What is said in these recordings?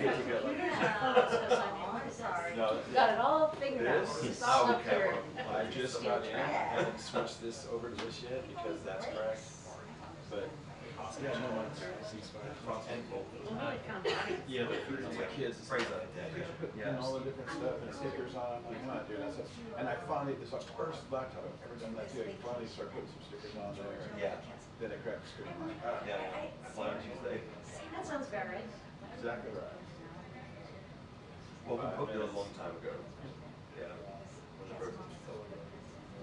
good to go. No, Got it all figured out. It's all up here. I just got in. I haven't switched this over to this yet because that's correct. But yeah, no, it's ceasefire. And yeah, but my kids phrase that. And all the different stuff and stickers on. I'm like, come on, dude. And I finally, this was the first laptop I've ever done that too. I finally started putting some stickers on there. Yeah. Then I cracked the screen. I'm like, oh, yeah. Flying Tuesday. That sounds about right. Exactly right. Well, we booked it a long time ago. Yeah.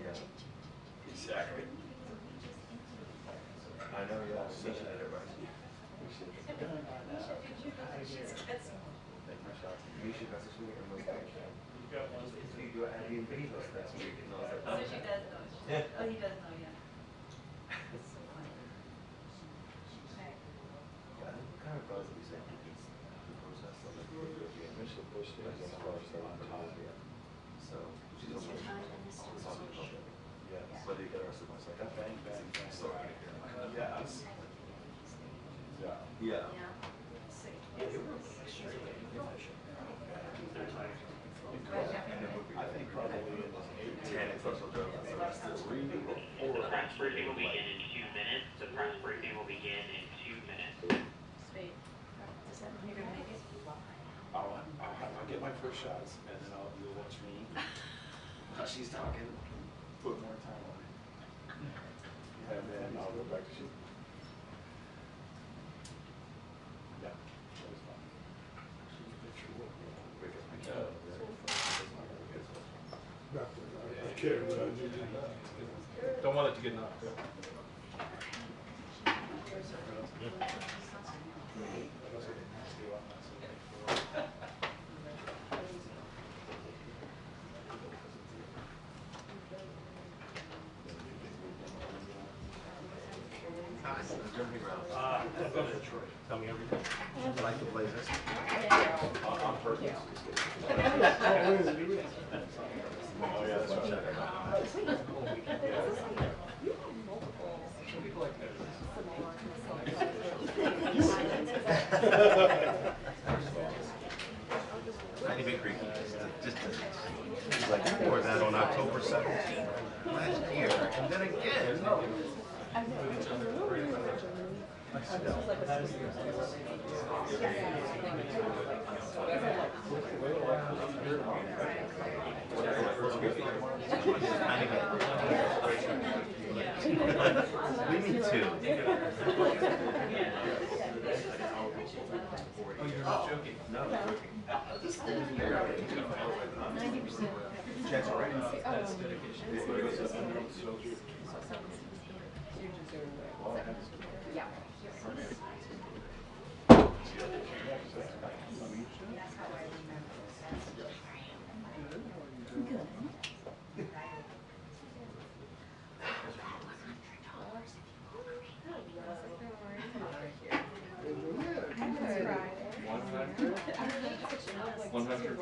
Yeah. Exactly. I know, yeah. We should have it right. We should message me and we'll go. You do Airbnb host next week. And I was like, So she does know. Oh, he does know, yeah. That's so funny. Okay. Yeah, I'm kind of glad that we said the process of it. Initial push is as far as they're on top. So, she's also on the show. Yes. But they get arrested by like that. Bang, bang, bang. Sorry. Yes. Yeah. Yeah. Yeah. It was extremely efficient. I think probably in this 10 social drugs. The press briefing will begin in 2 minutes. The press briefing will begin in 2 minutes. Sweet. Does that mean you're gonna make it? I'll get my first shots and then you'll watch me while she's talking. Put more time on it. And then I'll go back to shooting. Yeah, that was fun. Don't want it to get knocked out. Tell me everything. I like the blazers. On purpose. Oh yeah, that's right. Tiny bit creepy. Just he's like, I wore that on October 17th last year. And then again. We need two. Oh, you're not joking? No, I'm joking. 90%. Chance are right. That's dedication. Yeah.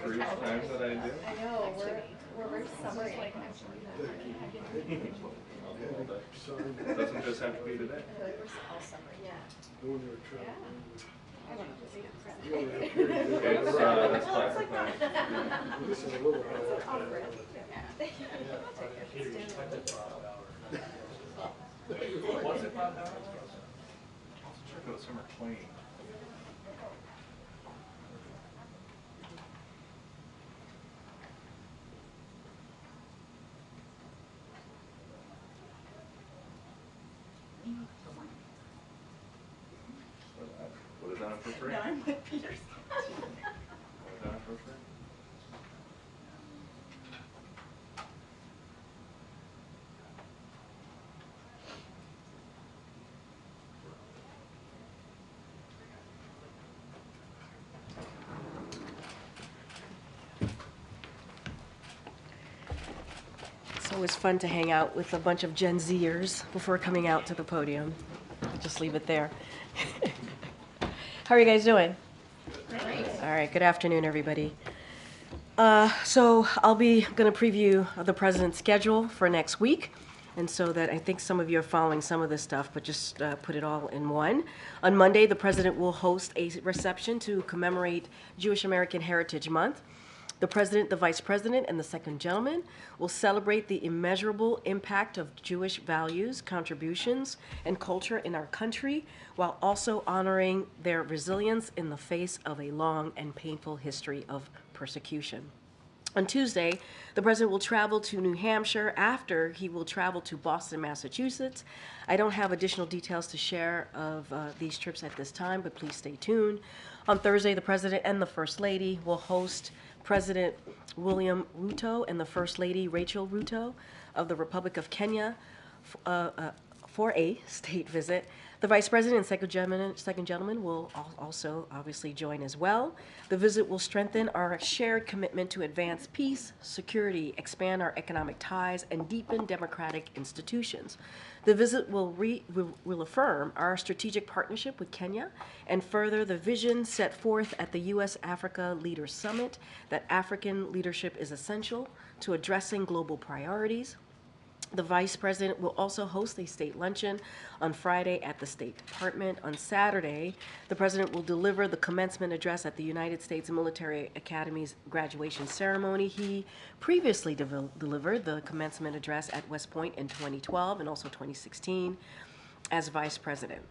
For each time that I do. I know, we're very summery. Doesn't just have to be today. I feel like we're all summery. Yeah. Yeah. I don't know. Okay, it's classic now. It's off risk. Yeah. I'll take it. Was it 5 hours? I wasn't sure if it was him or Twain. What is that for free? No, I'm with Peter's. What is that for free? It's always fun to hang out with a bunch of Gen Zers before coming out to the podium. I'll just leave it there. How are you guys doing? Great. All right, good afternoon, everybody. So I'll be going to preview the president's schedule for next week. And so that I think some of you are following some of this stuff, but just put it all in one. On Monday, the president will host a reception to commemorate Jewish American Heritage Month. The president, the vice president, and the second gentleman will celebrate the immeasurable impact of Jewish values, contributions, and culture in our country, while also honoring their resilience in the face of a long and painful history of persecution. On Tuesday, the president will travel to New Hampshire after he will travel to Boston, Massachusetts. I don't have additional details to share of these trips at this time, but please stay tuned. On Thursday, the president and the first lady will host President William Ruto and the First Lady Rachel Ruto of the Republic of Kenya for a state visit. The Vice President and second gentleman will also obviously join as well. The visit will strengthen our shared commitment to advance peace, security, expand our economic ties, and deepen democratic institutions. The visit will affirm our strategic partnership with Kenya and further the vision set forth at the U.S.-Africa Leaders Summit that African leadership is essential to addressing global priorities. The Vice President will also host a state luncheon on Friday at the State Department. On Saturday, the President will deliver the commencement address at the United States Military Academy's graduation ceremony. He previously delivered the commencement address at West Point in 2012 and also 2016 as Vice President.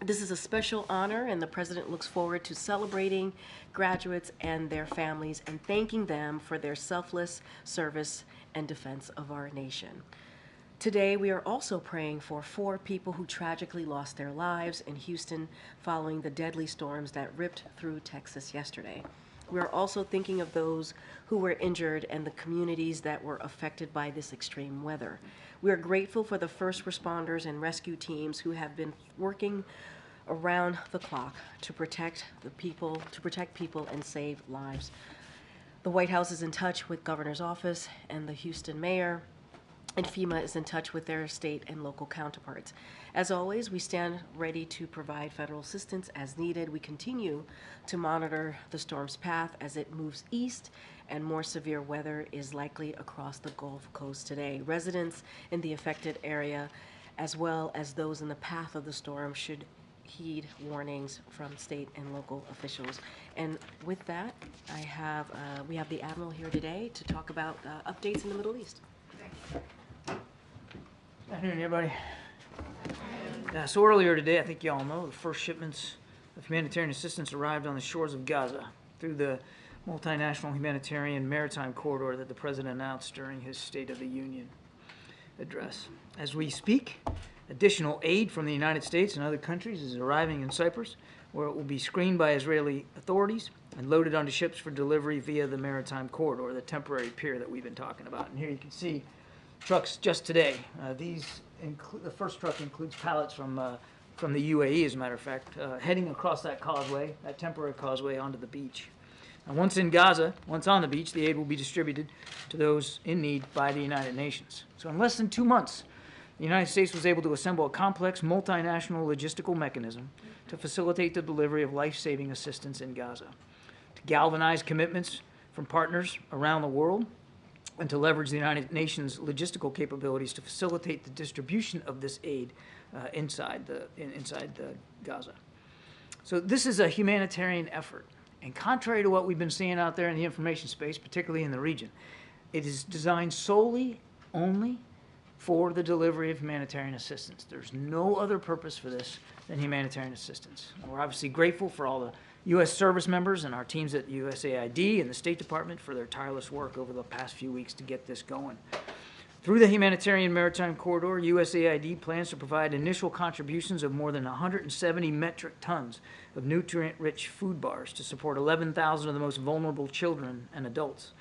This is a special honor, and the President looks forward to celebrating graduates and their families and thanking them for their selfless service and defense of our nation. Today, we are also praying for 4 people who tragically lost their lives in Houston following the deadly storms that ripped through Texas yesterday. We are also thinking of those who were injured and the communities that were affected by this extreme weather. We are grateful for the first responders and rescue teams who have been working around the clock to protect people and save lives. The White House is in touch with Governor's office and the Houston mayor, and FEMA is in touch with their state and local counterparts. As always, we stand ready to provide federal assistance as needed. We continue to monitor the storm's path as it moves east, and more severe weather is likely across the Gulf Coast today. Residents in the affected area, as well as those in the path of the storm, should heed warnings from state and local officials. And with that, we have the Admiral here today to talk about updates in the Middle East. Good afternoon, everybody. So earlier today, I think you all know, the first shipments of humanitarian assistance arrived on the shores of Gaza through the multinational humanitarian maritime corridor that the President announced during his State of the Union address. As we speak, additional aid from the United States and other countries is arriving in Cyprus, where it will be screened by Israeli authorities and loaded onto ships for delivery via the maritime corridor, the temporary pier that we've been talking about. And here you can see trucks just today. The first truck includes pallets from the UAE, as a matter of fact, heading across that causeway, that temporary causeway, onto the beach. Now, once in Gaza, once on the beach, the aid will be distributed to those in need by the United Nations. So in less than 2 months, the United States was able to assemble a complex multinational logistical mechanism to facilitate the delivery of life-saving assistance in Gaza, to galvanize commitments from partners around the world, and to leverage the United Nations logistical capabilities to facilitate the distribution of this aid inside Gaza. So this is a humanitarian effort, and contrary to what we've been seeing out there in the information space, particularly in the region, it is designed solely, only, for the delivery of humanitarian assistance. There's no other purpose for this than humanitarian assistance. And we're obviously grateful for all the U.S. service members and our teams at USAID and the State Department for their tireless work over the past few weeks to get this going. Through the humanitarian maritime corridor, USAID plans to provide initial contributions of more than 170 metric tons of nutrient-rich food bars to support 11,000 of the most vulnerable children and adults,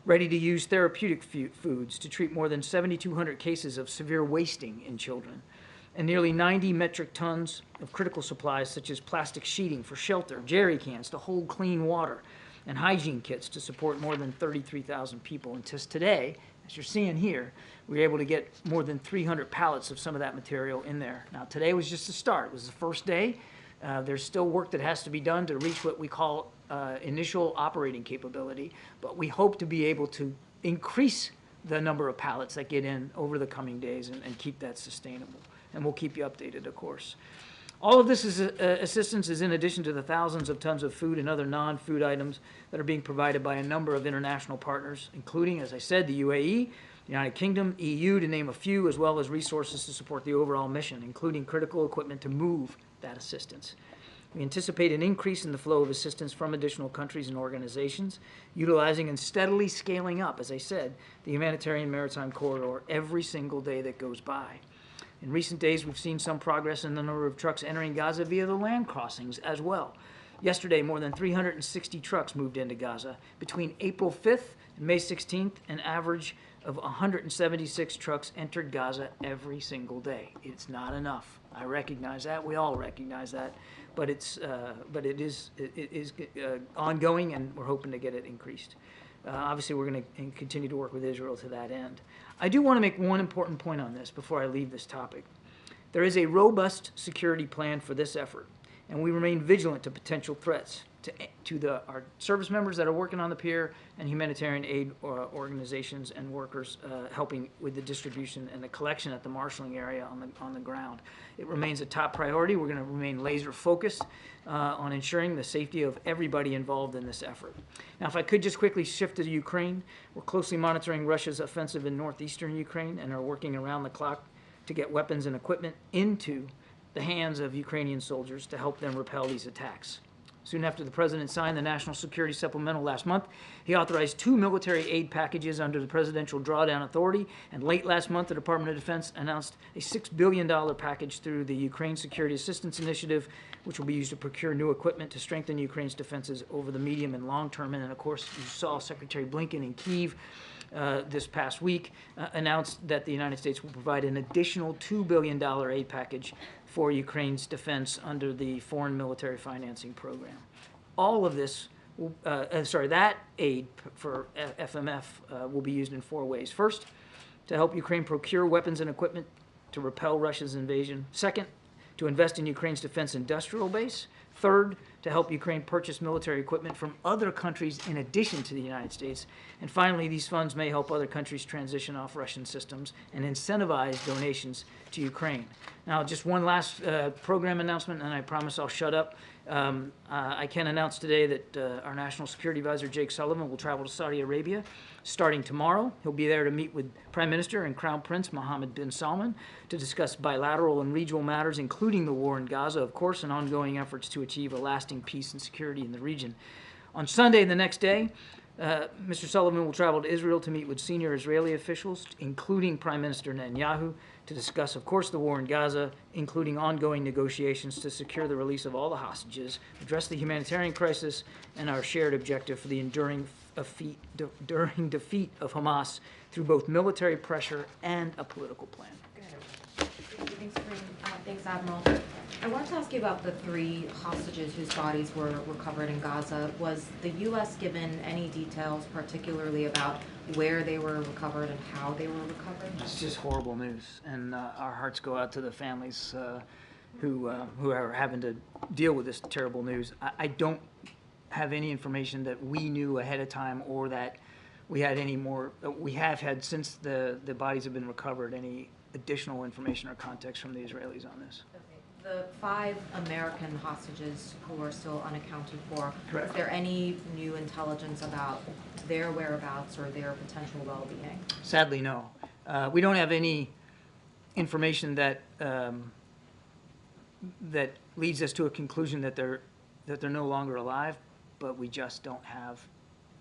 ready-to-use therapeutic foods to treat more than 7,200 cases of severe wasting in children, and nearly 90 metric tons of critical supplies such as plastic sheeting for shelter, jerry cans to hold clean water, and hygiene kits to support more than 33,000 people. And just today, as you're seeing here, we were able to get more than 300 pallets of some of that material in there. Now, today was just the start. It was the first day. There's still work that has to be done to reach what we call initial operating capability, but we hope to be able to increase the number of pallets that get in over the coming days and keep that sustainable. And we'll keep you updated, of course. All of this assistance is in addition to the thousands of tons of food and other non-food items that are being provided by a number of international partners, including, as I said, the UAE, the United Kingdom, EU, to name a few, as well as resources to support the overall mission, including critical equipment to move that assistance. We anticipate an increase in the flow of assistance from additional countries and organizations, utilizing and steadily scaling up, as I said, the humanitarian maritime corridor every single day that goes by. In recent days, we've seen some progress in the number of trucks entering Gaza via the land crossings as well. Yesterday, more than 360 trucks moved into Gaza. Between April 5th and May 16th, an average of 176 trucks entered Gaza every single day. It's not enough. I recognize that. We all recognize that. But it is ongoing, and we're hoping to get it increased. Obviously, we're going to continue to work with Israel to that end. I do want to make one important point on this before I leave this topic. There is a robust security plan for this effort, and we remain vigilant to potential threats to our service members that are working on the pier and humanitarian aid organizations and workers helping with the distribution and the collection at the marshalling area on the ground. It remains a top priority. We're going to remain laser focused on ensuring the safety of everybody involved in this effort. Now, if I could just quickly shift to Ukraine, we're closely monitoring Russia's offensive in northeastern Ukraine and are working around the clock to get weapons and equipment into the hands of Ukrainian soldiers to help them repel these attacks. Soon after the president signed the National Security Supplemental last month, he authorized 2 military aid packages under the Presidential Drawdown Authority, and late last month, the Department of Defense announced a $6 billion package through the Ukraine Security Assistance Initiative, which will be used to procure new equipment to strengthen Ukraine's defenses over the medium and long term. And, of course, you saw Secretary Blinken in Kyiv this past week announced that the United States will provide an additional $2 billion aid package for Ukraine's defense under the Foreign Military Financing Program. All of this, that aid for FMF will be used in 4 ways. First, to help Ukraine procure weapons and equipment to repel Russia's invasion. Second, to invest in Ukraine's defense industrial base. Third, to help Ukraine purchase military equipment from other countries in addition to the United States. And finally, these funds may help other countries transition off Russian systems and incentivize donations to Ukraine. Now, just one last program announcement, and I promise I'll shut up. I can announce today that our National Security Advisor, Jake Sullivan, will travel to Saudi Arabia starting tomorrow. He'll be there to meet with Prime Minister and Crown Prince Mohammed bin Salman to discuss bilateral and regional matters, including the war in Gaza, of course, and ongoing efforts to achieve a lasting peace and security in the region. On Sunday, the next day, Mr. Sullivan will travel to Israel to meet with senior Israeli officials, including Prime Minister Netanyahu, to discuss, of course, the war in Gaza, including ongoing negotiations to secure the release of all the hostages, address the humanitarian crisis, and our shared objective for the enduring defeat of Hamas through both military pressure and a political plan. Thanks, Karine. Thanks, Admiral. I wanted to ask you about the 3 hostages whose bodies were recovered in Gaza. Was the U.S. given any details, particularly about where they were recovered and how they were recovered? It's just horrible news, and our hearts go out to the families who are having to deal with this terrible news. I don't have any information that we knew ahead of time or that we had any more. We have had, since the bodies have been recovered, any additional information or context from the Israelis on this. The 5 American hostages who are still unaccounted for, Correct. Is there any new intelligence about their whereabouts or their potential well-being? Sadly, no. We don't have any information that that leads us to a conclusion that they're no longer alive, but we just don't have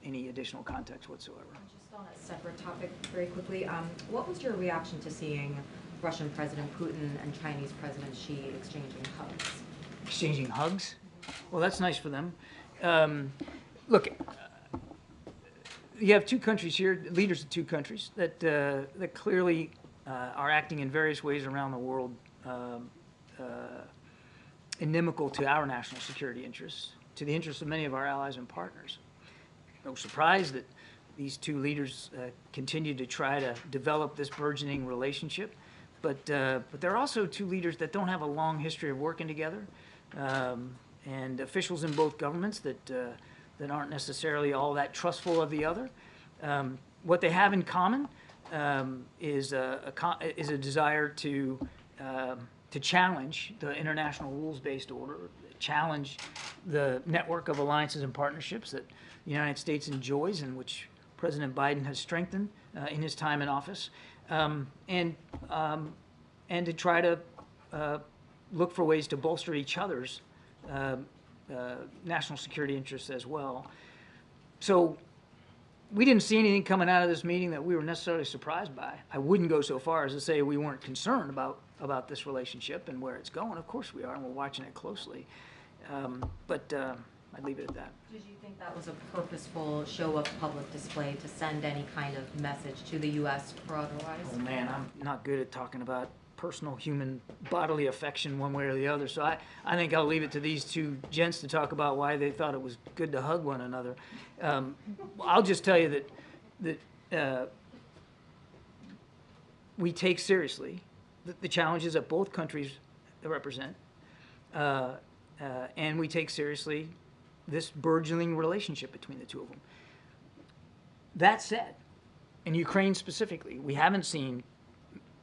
any additional context whatsoever. Just on a separate topic, very quickly, what was your reaction to seeing Russian President Putin and Chinese President Xi exchanging hugs? Exchanging hugs? Well, that's nice for them. Look, you have 2 countries here, leaders of 2 countries, that clearly are acting in various ways around the world inimical to our national security interests, to the interests of many of our allies and partners. No surprise that these 2 leaders continue to try to develop this burgeoning relationship. But there are also 2 leaders that don't have a long history of working together, and officials in both governments that aren't necessarily all that trustful of the other. What they have in common is a desire to challenge the international rules-based order, challenge the network of alliances and partnerships that the United States enjoys and which President Biden has strengthened in his time in office, and to try to look for ways to bolster each other's national security interests as well. So we didn't see anything coming out of this meeting that we were necessarily surprised by. I wouldn't go so far as to say we weren't concerned about this relationship and where it's going. Of course we are, and we're watching it closely. But I'd leave it at that. Did you think that was a purposeful show of public display to send any kind of message to the U.S. or otherwise? Oh man, I'm not good at talking about personal human bodily affection one way or the other, so I think I'll leave it to these two gents to talk about why they thought it was good to hug one another. I'll just tell you that we take seriously the challenges that both countries represent, and we take seriously this burgeoning relationship between the two of them. That said, in Ukraine specifically, we haven't seen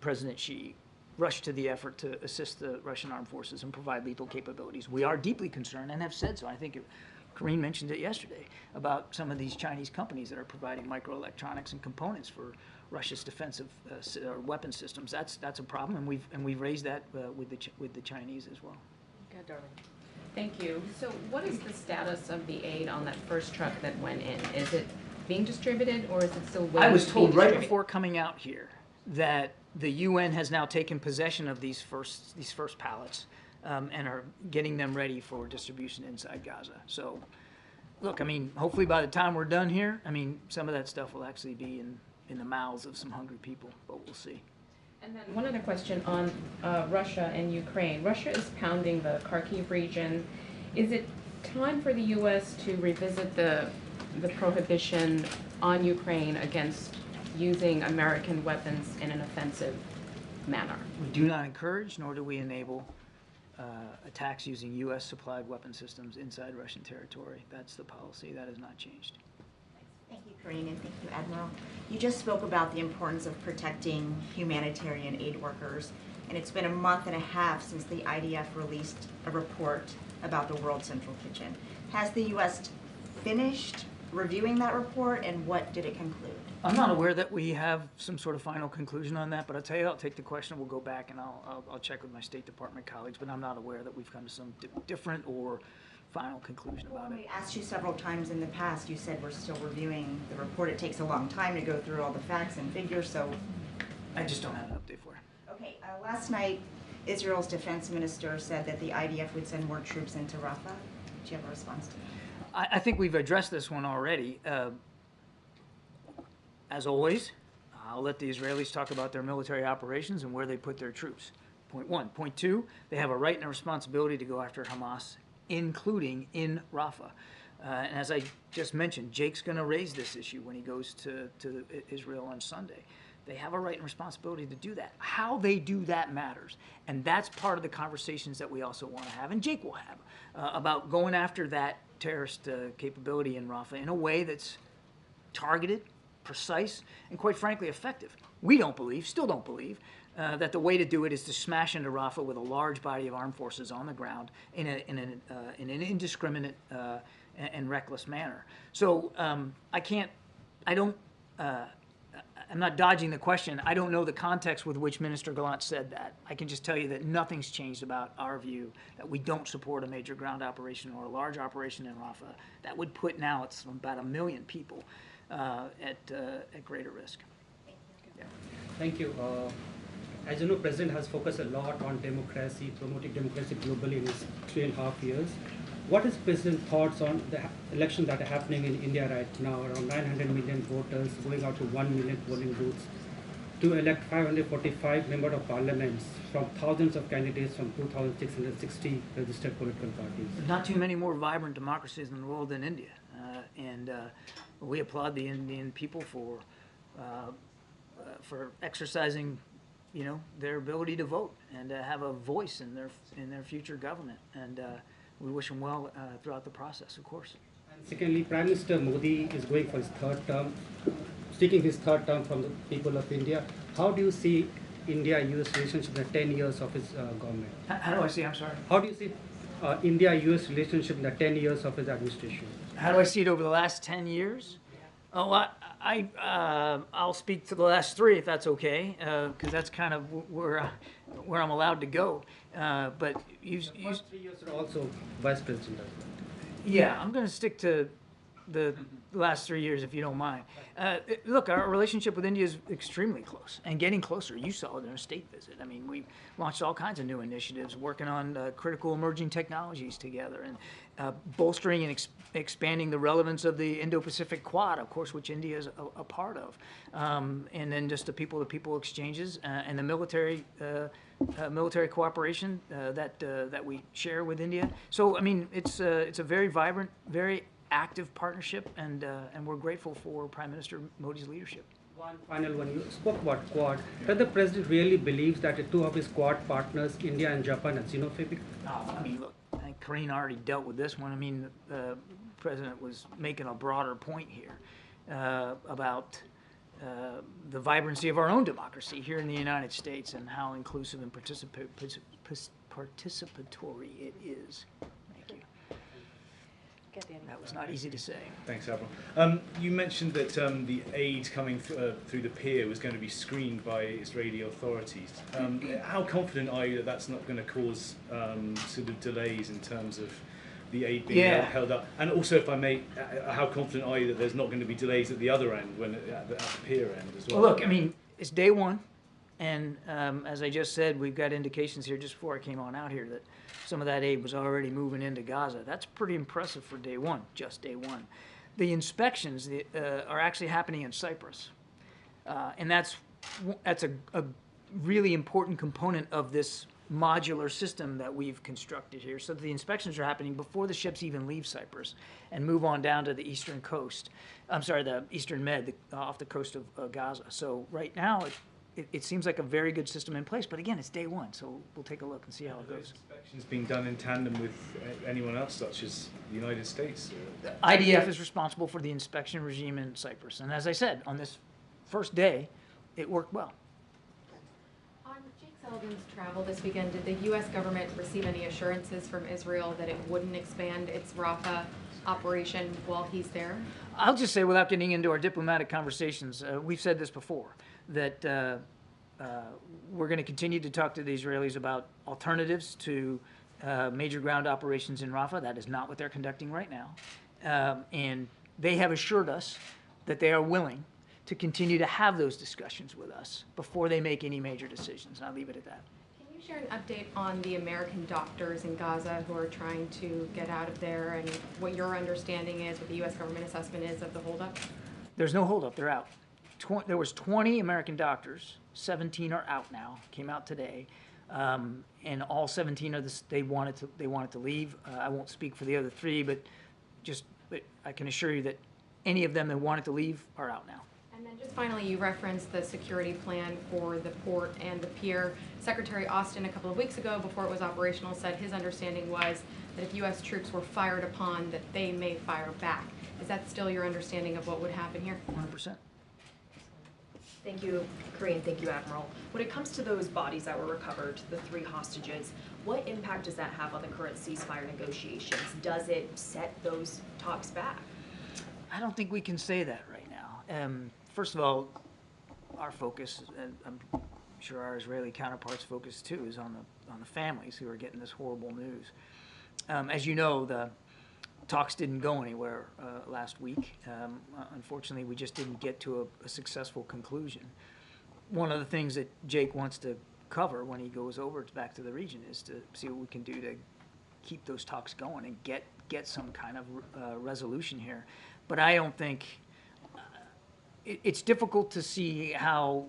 President Xi rush to the effort to assist the Russian armed forces and provide lethal capabilities. We are deeply concerned and have said so. I think Karine mentioned it yesterday about some of these Chinese companies that are providing microelectronics and components for Russia's defensive weapon systems. That's a problem, and we've raised that with the Chinese as well. Good, darling. Thank you. So what is the status of the aid on that first truck that went in? Is it being distributed, or is it still waiting? I was to be told right distributed? before coming out here that the UN has now taken possession of these first pallets and are getting them ready for distribution inside Gaza. So, look, I mean, hopefully by the time we're done here, I mean, some of that stuff will actually be in the mouths of some hungry people, but we'll see. And then one other question on Russia and Ukraine. Russia is pounding the Kharkiv region. Is it time for the U.S. to revisit the prohibition on Ukraine against using American weapons in an offensive manner? We do not encourage, nor do we enable attacks using U.S. supplied weapon systems inside Russian territory. That's the policy. That has not changed. Thank you, Karine, and thank you, Admiral. You just spoke about the importance of protecting humanitarian aid workers, and it's been a month and a half since the IDF released a report about the World Central Kitchen. Has the U.S. finished reviewing that report, and what did it conclude? I'm not aware that we have some sort of final conclusion on that, but I'll tell you, I'll take the question, we'll go back and I'll check with my State Department colleagues, but I'm not aware that we've come to some different or final conclusion about it. We asked you several times in the past, you said we're still reviewing the report. It takes a long time to go through all the facts and figures, so. I just don't have an update for you. Okay, last night, Israel's defense minister said that the IDF would send more troops into Rafa. Do you have a response to that? I think we've addressed this one already. As always, I'll let the Israelis talk about their military operations and where they put their troops. Point one. Point two, they have a right and a responsibility to go after Hamas, including in Rafa. And as I just mentioned, Jake's going to raise this issue when he goes to Israel on Sunday. They have a right and responsibility to do that. How they do that matters. And that's part of the conversations that we also want to have, and Jake will have, about going after that terrorist capability in Rafa in a way that's targeted, precise, and quite frankly effective. We don't believe, still don't believe, that the way to do it is to smash into Rafa with a large body of armed forces on the ground in an indiscriminate and reckless manner. So I'm not dodging the question. I don't know the context with which Minister Gallant said that. I can just tell you that nothing's changed about our view that we don't support a major ground operation or a large operation in Rafa. That would put now it's about 1 million people at greater risk. Yeah. Thank you. As you know, President has focused a lot on democracy, promoting democracy globally in his 3.5 years. What is President's thoughts on the elections that are happening in India right now? Around 900 million voters going out to 1 million polling booths to elect 545 members of parliaments from thousands of candidates from 2,660 registered political parties. There's not too many more vibrant democracies in the world than India, and we applaud the Indian people for exercising, their ability to vote and to have a voice in their future government. And we wish them well throughout the process, of course. And secondly, Prime Minister Modi is going for his 3rd term. seeking his third term from the people of India. How do you see India-US relationship in the 10 years of his government? How do I see, I'm sorry? How do you see India-US relationship in the 10 years of his administration? How do I see it over the last 10 years? Oh, I'll speak to the last 3 if that's okay, because that's kind of where I'm allowed to go. But you The first 3 years are also vice president. yeah, I'm going to stick to the last 3 years if you don't mind. Look, our relationship with India is extremely close and getting closer. You saw it in a state visit. I mean, we launched all kinds of new initiatives, working on critical emerging technologies together and bolstering and expanding the relevance of the Indo-Pacific Quad, of course, which India is a part of. And then just the people-to-people exchanges and the military cooperation that we share with India. So, I mean, it's a very vibrant, very active partnership, and we're grateful for Prime Minister Modi's leadership. One final one, you spoke about Quad. Does the president really believes that the 2 of his Quad partners, India and Japan, are xenophobic? Oh, I mean, look, I think Karine already dealt with this one. I mean, the president was making a broader point here about the vibrancy of our own democracy here in the United States and how inclusive and participatory it is. Thank you. That was not easy to say. Thanks, Admiral. You mentioned that the aid coming through the pier was going to be screened by Israeli authorities. How confident are you that that's not going to cause sort of delays in terms of the aid being held up? And also, if I may, how confident are you that there's not going to be delays at the other end, at the pier end as well? Well, look, I mean, it's day one, and as I just said, we've got indications here just before I came on out here that some of that aid was already moving into Gaza. That's pretty impressive for day one, just day one. The inspections are actually happening in Cyprus, and that's a really important component of this modular system that we've constructed here. So the inspections are happening before the ships even leave Cyprus and move on down to the eastern coast. I'm sorry, the eastern med, off the coast of Gaza. So right now, it seems like a very good system in place, but again, it's day one, so we'll take a look and see how it goes. Inspections being done in tandem with anyone else, such as the United States? IDF is responsible for the inspection regime in Cyprus, and as I said, on this first day, it worked well. On Jake Sullivan's travel this weekend, did the U.S. government receive any assurances from Israel that it wouldn't expand its Rafa operation while he's there? I'll just say, without getting into our diplomatic conversations, we've said this before, that we're going to continue to talk to the Israelis about alternatives to major ground operations in Rafa. That is not what they're conducting right now. And they have assured us that they are willing to continue to have those discussions with us before they make any major decisions. And I'll leave it at that. Can you share an update on the American doctors in Gaza who are trying to get out of there, and what your understanding is, what the U.S. government assessment is of the holdup? There's no holdup. They're out. There was 20 American doctors. 17 are out now. Came out today, and all 17 of this they wanted to leave. I won't speak for the other 3, but I can assure you that any of them that wanted to leave are out now. And then just finally, you referenced the security plan for the port and the pier. Secretary Austin a couple of weeks ago, before it was operational, said his understanding was that if U.S. troops were fired upon, that they may fire back. Is that still your understanding of what would happen here? 100%. Thank you, Karine. Thank you, Admiral. When it comes to those bodies that were recovered, the 3 hostages, what impact does that have on the current ceasefire negotiations? Does it set those talks back? I don't think we can say that right now. First of all, our focus, and I'm sure our Israeli counterparts' focus too, is on the families who are getting this horrible news. As you know, the talks didn't go anywhere last week. Unfortunately, we just didn't get to a successful conclusion. One of the things that Jake wants to cover when he goes over back to the region is to see what we can do to keep those talks going and get some kind of resolution here. But I don't think it's difficult to see how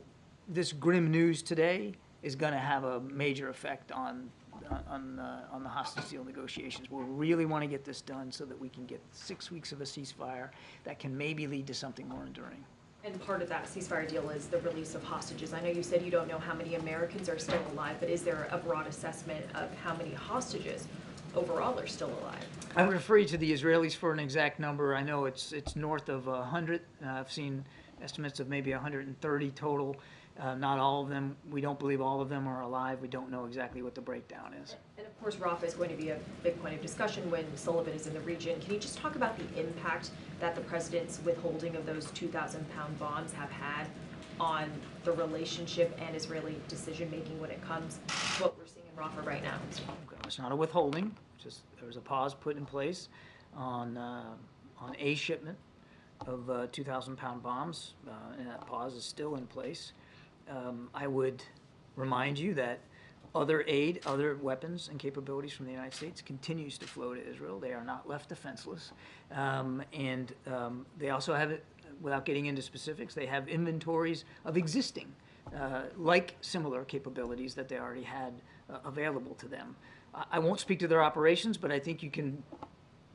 this grim news today is going to have a major effect on the hostage deal negotiations. We really want to get this done so that we can get 6 weeks of a ceasefire that can maybe lead to something more enduring. And part of that ceasefire deal is the release of hostages. I know you said you don't know how many Americans are still alive, but is there a broad assessment of how many hostages overall are still alive? I would refer you to the Israelis for an exact number. I know it's north of 100. I've seen estimates of maybe 130 total. Not all of them, we don't believe all of them are alive. We don't know exactly what the breakdown is. And of course, Rafa is going to be a big point of discussion when Sullivan is in the region. Can you just talk about the impact that the president's withholding of those 2,000-pound bombs have had on the relationship and Israeli decision-making when it comes to what we're seeing in Rafa right now? It's not a withholding, just there was a pause put in place on a shipment of 2,000-pound bombs, and that pause is still in place. I would remind you that other aid, other weapons and capabilities from the United States continues to flow to Israel. They are not left defenseless. And they also have, without getting into specifics, they have inventories of existing, like similar capabilities that they already had available to them. I won't speak to their operations, but I think you can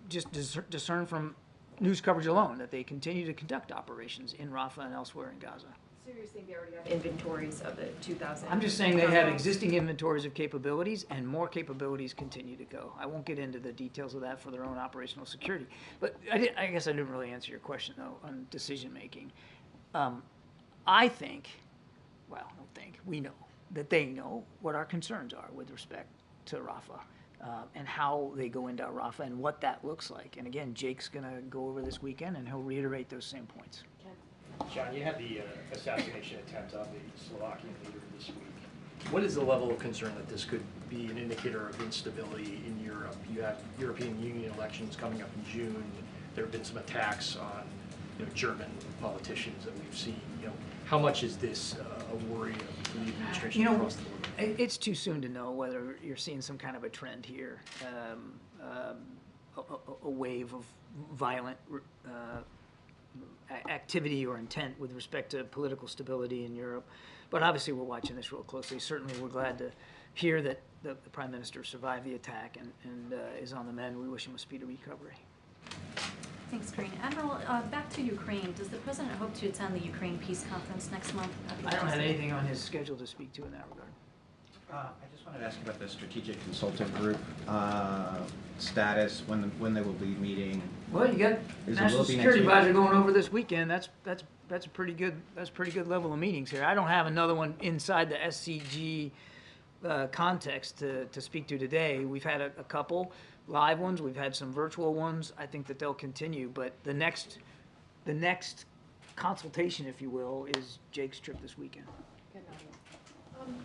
just discern from news coverage alone that they continue to conduct operations in Rafa and elsewhere in Gaza. So you're saying they already have inventories of the 2,000? I'm just saying they have existing inventories of capabilities, and more capabilities continue to go. I won't get into the details of that for their own operational security. But I guess I didn't really answer your question, though, on decision-making. I think, well, I don't think, we know that they know what our concerns are with respect to Rafa and how they go into Rafa and what that looks like. And again, Jake's going to go over this weekend, and he'll reiterate those same points. John, you had the assassination attempt on the Slovakian leader this week. What is the level of concern that this could be an indicator of instability in Europe? You have European Union elections coming up in June. There have been some attacks on German politicians that we've seen. How much is this a worry of the administration across the world? It's too soon to know whether you're seeing some kind of a trend here, a wave of violent activity or intent with respect to political stability in Europe. But obviously we're watching this real closely. Certainly we're glad to hear that the Prime Minister survived the attack and is on the mend. We wish him a speedy recovery. Thanks, Karine. Admiral, back to Ukraine. Does the President hope to attend the Ukraine Peace Conference next month? I don't have anything on his schedule to speak to in that regard. I just wanted to ask about the strategic consultant group status, when they will be meeting. Well, you got National Security Advisor going over this weekend. That's a pretty good level of meetings here. I don't have another one inside the SCG context to speak to today. We've had a couple live ones. We've had some virtual ones. I think that they'll continue. But the next consultation, if you will, is Jake's trip this weekend.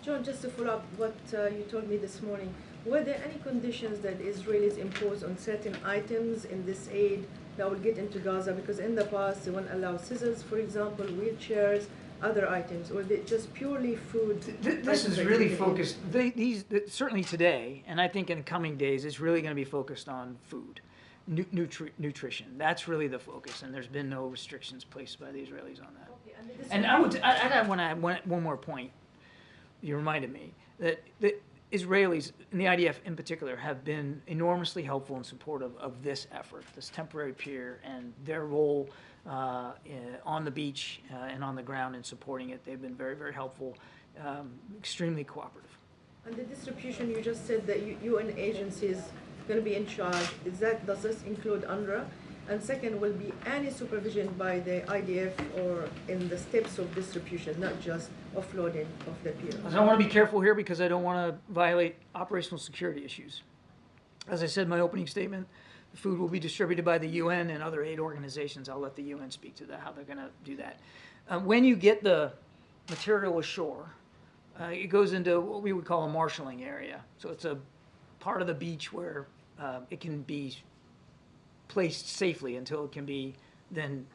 John, just to follow up what you told me this morning, were there any conditions that Israelis imposed on certain items in this aid that will get into Gaza? Because in the past, they won't allow scissors, for example, wheelchairs, other items, or they just purely food? This is really focused, certainly today, and I think in coming days, it's really going to be focused on food, nutrition. That's really the focus, and there's been no restrictions placed by the Israelis on that. Okay, and I want to add one more point. You reminded me that the Israelis, and the IDF in particular, have been enormously helpful and supportive of this effort, this temporary pier, and their role on the beach and on the ground in supporting it. They've been very, very helpful, extremely cooperative. And the distribution, you just said that UN agencies going to be in charge. Does this include UNRWA? And second, will be any supervision by the IDF or in the steps of distribution, not just offloading of the pier? I want to be careful here because I don't want to violate operational security issues. As I said in my opening statement, the food will be distributed by the UN and other aid organizations. I'll let the UN speak to that, how they're going to do that. When you get the material ashore, it goes into what we would call a marshalling area. So it's a part of the beach where it can be placed safely until it can be then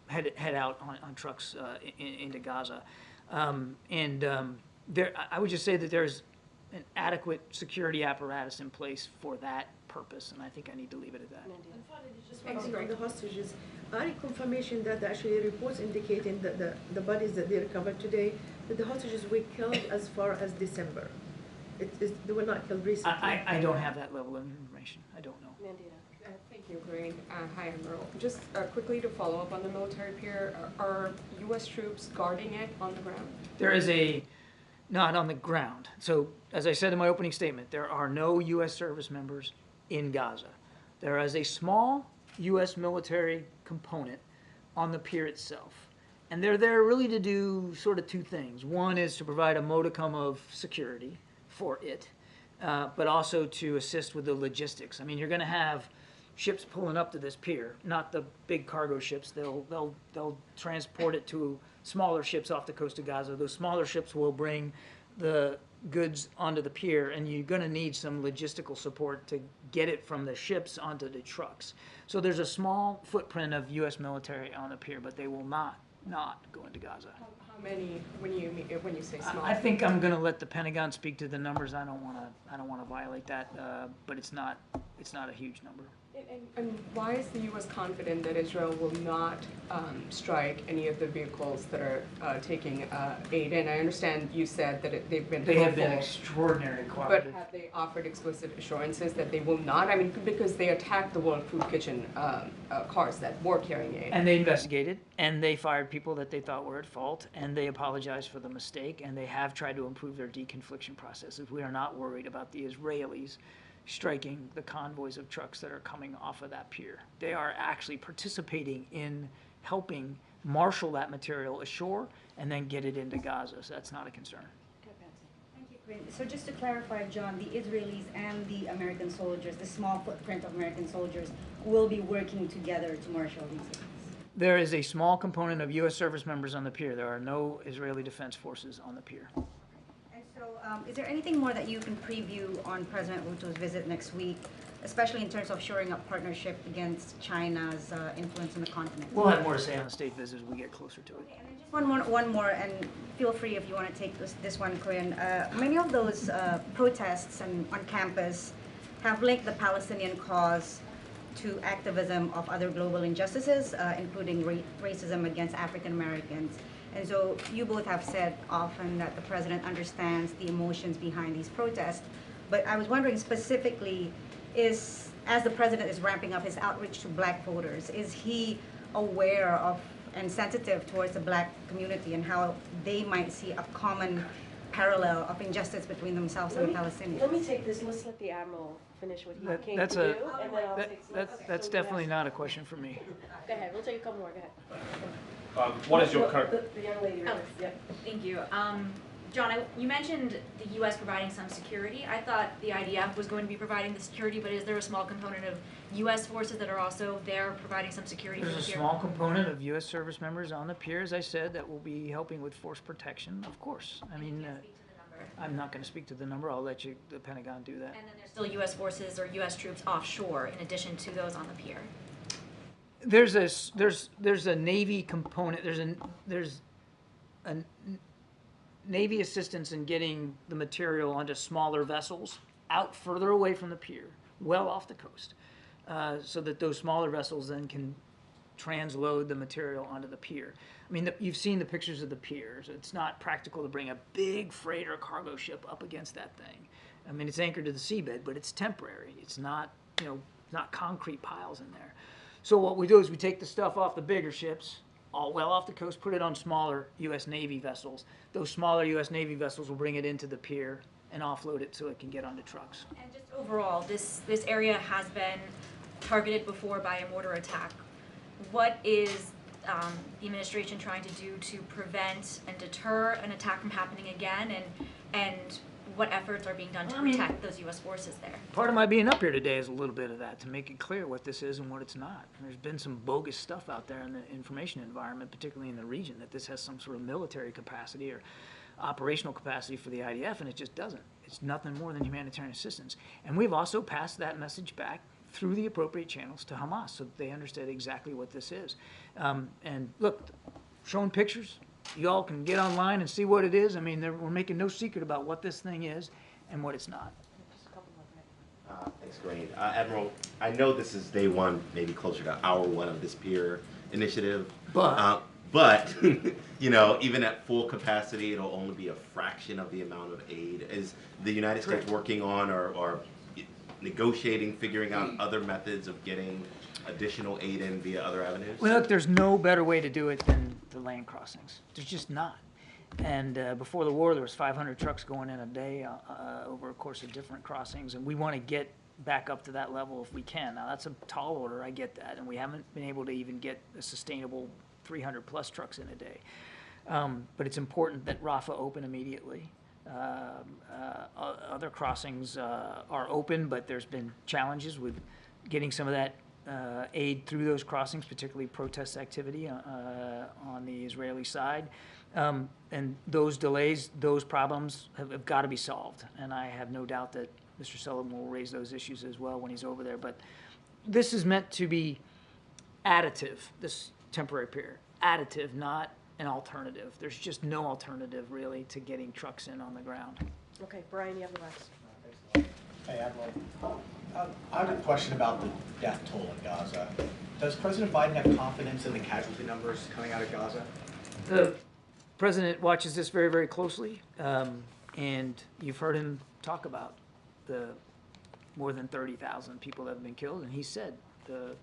head out on trucks into Gaza. There, I would just say that there's an adequate security apparatus in place for that purpose, and I think I need to leave it at that. And finally, just one thing on the hostages. Any confirmation that actually reports indicating that the bodies that they recovered today, that the hostages were killed as far as December? They were not killed recently. I don't have that level of information. I don't know. Thank you, Karine. Hi, Admiral. Just quickly to follow up on the military pier, are U.S. troops guarding it on the ground? There is not on the ground. So, as I said in my opening statement, there are no U.S. service members in Gaza. There is a small U.S. military component on the pier itself. And they're there really to do sort of two things. One is to provide a modicum of security for it, but also to assist with the logistics. I mean, you're going to have ships pulling up to this pier, not the big cargo ships. They'll transport it to smaller ships off the coast of Gaza. Those smaller ships will bring the goods onto the pier, and you're going to need some logistical support to get it from the ships onto the trucks. So there's a small footprint of U.S. military on the pier, but they will not go into Gaza. How many, when you say small? I think I'm going to let the Pentagon speak to the numbers. I don't want to violate that, but it's not a huge number. And why is the U.S. confident that Israel will not strike any of the vehicles that are taking aid? And I understand you said that they've been They have been hopeful, extraordinarily cooperative. but have they offered explicit assurances that they will not? I mean, because they attacked the World Food Kitchen cars that were carrying aid. And they investigated, and they fired people that they thought were at fault, and they apologized for the mistake, and they have tried to improve their deconfliction processes. We are not worried about the Israelis striking the convoys of trucks that are coming off of that pier. They are actually participating in helping marshal that material ashore and then get it into Gaza, so that's not a concern. Thank you, Karine. So just to clarify, John, the Israelis and the American soldiers, the small footprint of American soldiers, will be working together to marshal these areas? There is a small component of U.S. service members on the pier. There are no Israeli Defense Forces on the pier. So, is there anything more that you can preview on President Ruto's visit next week, especially in terms of shoring up partnership against China's influence on the continent? We'll have more to say on the state visit as we get closer to it. Okay, and then just one more, and feel free if you want to take this one, Karine. Many of those protests on campus have linked the Palestinian cause to activism of other global injustices, including racism against African Americans. And so you both have said often that the president understands the emotions behind these protests. But I was wondering specifically, as the president is ramping up his outreach to black voters, is he aware of and sensitive towards the black community and how they might see a common parallel of injustice between themselves and the Palestinians? Let me take this. Let's let the Admiral finish what he came to do, and then I'll take some. That's definitely not a question for me. Go ahead. We'll take a couple more. Go ahead. What is your current? The young lady. Oh, Yep. Thank you. John, you mentioned the U.S. providing some security. I thought the IDF was going to be providing the security, but is there a small component of U.S. forces that are also there providing some security? There's a small component of U.S. service members on the pier, as I said, that will be helping with force protection, of course. I mean, I'm not going to speak to the number. I'll let the Pentagon do that. And then there's still U.S. forces or U.S. troops offshore in addition to those on the pier. There's a Navy component. There's a Navy assistance in getting the material onto smaller vessels out further away from the pier, well off the coast, so that those smaller vessels then can transload the material onto the pier. I mean, you've seen the pictures of the piers. It's not practical to bring a big freighter cargo ship up against that thing. I mean, it's anchored to the seabed, but it's temporary. It's not, not concrete piles in there. So what we do is we take the stuff off the bigger ships, all well off the coast, put it on smaller U.S. Navy vessels. Those smaller U.S. Navy vessels will bring it into the pier and offload it so it can get onto trucks. And just overall, this area has been targeted before by a mortar attack. What is the administration trying to do to prevent and deter an attack from happening again, and what efforts are being done to protect those U.S. forces there? Part of my being up here today is a little bit of that, to make it clear what this is and what it's not. And there's been some bogus stuff out there in the information environment, particularly in the region, that this has some sort of military capacity or operational capacity for the IDF, and it just doesn't. It's nothing more than humanitarian assistance. And we've also passed that message back through the appropriate channels to Hamas so that they understand exactly what this is. And look, showing pictures, you all can get online and see what it is. I mean, we're making no secret about what this thing is and what it's not. Thanks, Karine. Admiral, I know this is day one, maybe closer to hour one of this peer initiative. But even at full capacity, it'll only be a fraction of the amount of aid. Is the United States working on or negotiating, figuring out other methods of getting additional aid in via other avenues? Well, look, there's no better way to do it than the land crossings. There's just not. And before the war, there was 500 trucks going in a day over a course of different crossings. And we want to get back up to that level if we can. Now, that's a tall order, I get that, and we haven't been able to even get a sustainable 300-plus trucks in a day. But it's important that Rafa open immediately. Other crossings are open, but there's been challenges with getting some of that aid through those crossings, particularly protest activity on the Israeli side. And those delays, those problems have got to be solved. And I have no doubt that Mr. Sullivan will raise those issues as well when he's over there. But this is meant to be additive, this temporary pier. Additive, not an alternative. There's just no alternative, really, to getting trucks in on the ground. Okay, Brian, you have the last. Hey, Admiral. I have a question about the death toll in Gaza. Does President Biden have confidence in the casualty numbers coming out of Gaza? The president watches this very, very closely, and you've heard him talk about the more than 30,000 people that have been killed, and he said the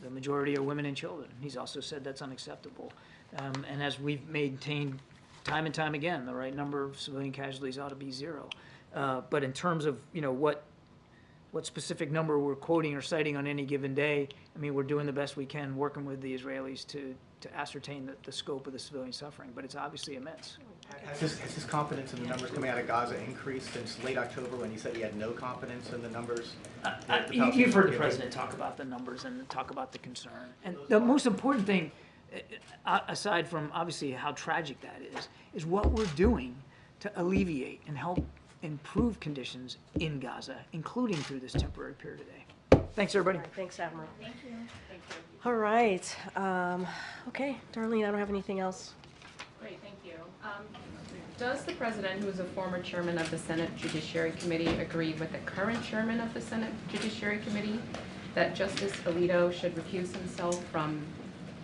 majority are women and children. He's also said that's unacceptable. And as we've maintained time and time again, the right number of civilian casualties ought to be 0. But in terms of, what specific number we're quoting or citing on any given day, I mean, we're doing the best we can working with the Israelis to ascertain the scope of the civilian suffering, but it's obviously immense. Has his confidence in the numbers coming out of Gaza increased since late October when he said he had no confidence in the numbers? You've heard the president talk about the numbers and talk about the concern. And the most important thing, aside from obviously how tragic that is what we're doing to alleviate and help improve conditions in Gaza, including through this temporary period today. Thanks, everybody. All right, thanks, Admiral. Thank you. Thank you. All right. Okay, Darlene, I don't have anything else. Great, thank you. Does the president, who is a former chairman of the Senate Judiciary Committee, agree with the current chairman of the Senate Judiciary Committee that Justice Alito should recuse himself from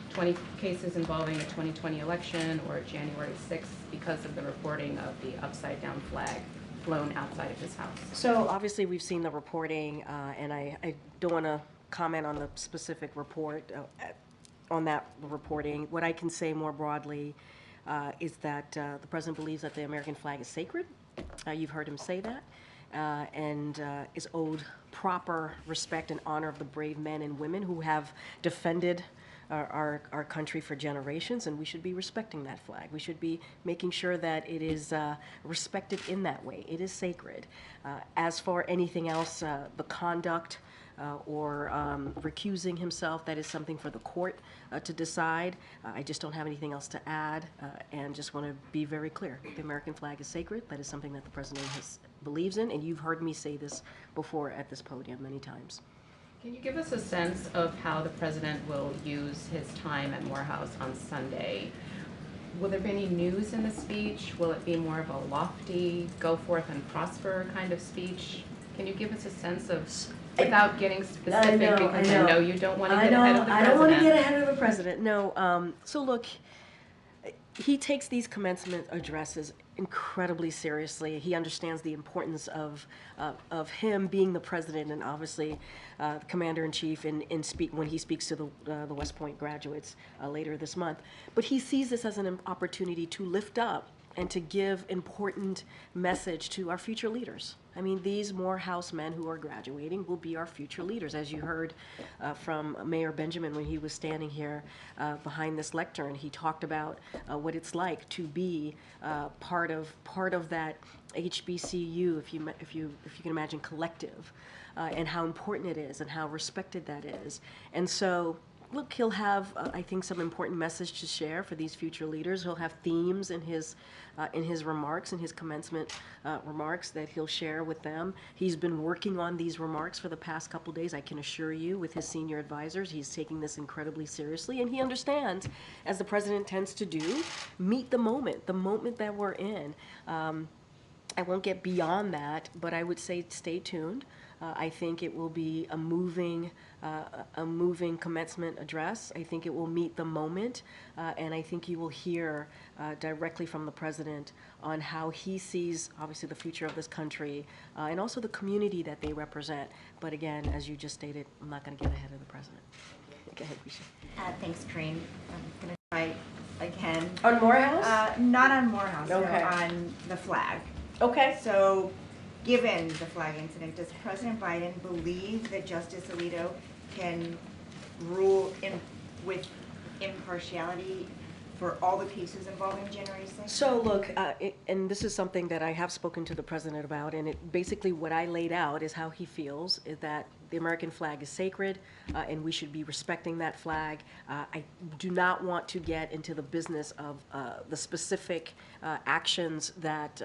20 cases involving the 2020 election or January 6th because of the reporting of the upside-down flag flown outside of his house? So obviously we've seen the reporting, and I don't want to comment on the specific report, on that reporting. What I can say more broadly is that the president believes that the American flag is sacred. You've heard him say that, and is owed proper respect and honor of the brave men and women who have defended our country for generations, and we should be respecting that flag. We should be making sure that it is respected in that way. It is sacred. As for anything else, the conduct or recusing himself, that is something for the court to decide. I just don't have anything else to add, and just want to be very clear. The American flag is sacred. That is something that the president believes in, and you've heard me say this before at this podium many times. Can you give us a sense of how the president will use his time at Morehouse on Sunday? Will there be any news in the speech? Will it be more of a lofty, go forth and prosper kind of speech? Can you give us a sense of, without getting specific, because I know you don't want to get ahead of the president. I don't want to get ahead of the president, no. So look, he takes these commencement addresses incredibly seriously. He understands the importance of him being the president, and obviously the commander-in-chief when he speaks to the West Point graduates later this month. But he sees this as an opportunity to lift up and to give important message to our future leaders. I mean, these Morehouse men who are graduating will be our future leaders, as you heard from Mayor Benjamin when he was standing here behind this lectern. He talked about what it's like to be part of that HBCU, if you can imagine, collective, and how important it is and how respected that is. And so, look, he'll have, I think, some important message to share for these future leaders. He'll have themes in his remarks, in his commencement remarks that he'll share with them. He's been working on these remarks for the past couple days, I can assure you, with his senior advisors. He's taking this incredibly seriously, and he understands, as the president tends to do, meet the moment that we're in. I won't get beyond that, but I would say stay tuned. I think it will be a moving commencement address. I think it will meet the moment, and I think you will hear directly from the president on how he sees, obviously, the future of this country, and also the community that they represent. But again, as you just stated, I'm not going to get ahead of the president. Go ahead, Risha. Thanks, Karine. I'm going to try again. On Morehouse? Not on Morehouse, okay. no, on the flag. Okay. So given the flag incident, does President Biden believe that Justice Alito can rule with impartiality for all the cases involving January 6th? So look, and this is something that I have spoken to the president about, and basically what I laid out is how he feels is that the American flag is sacred, and we should be respecting that flag. I do not want to get into the business of the specific actions that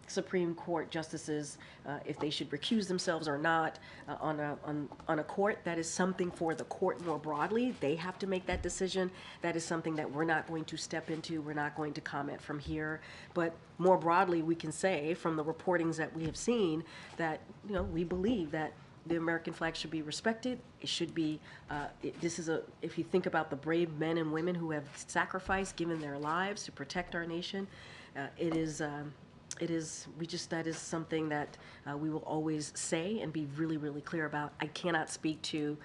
Supreme Court justices, if they should recuse themselves or not on a court. That is something for the court more broadly. They have to make that decision. That is something that we're not going to step into. We're not going to comment from here. But more broadly, we can say from the reportings that we have seen that we believe that the American flag should be respected. It should be. If you think about the brave men and women who have sacrificed, given their lives to protect our nation, that is something that we will always say and be really, really clear about. I cannot speak to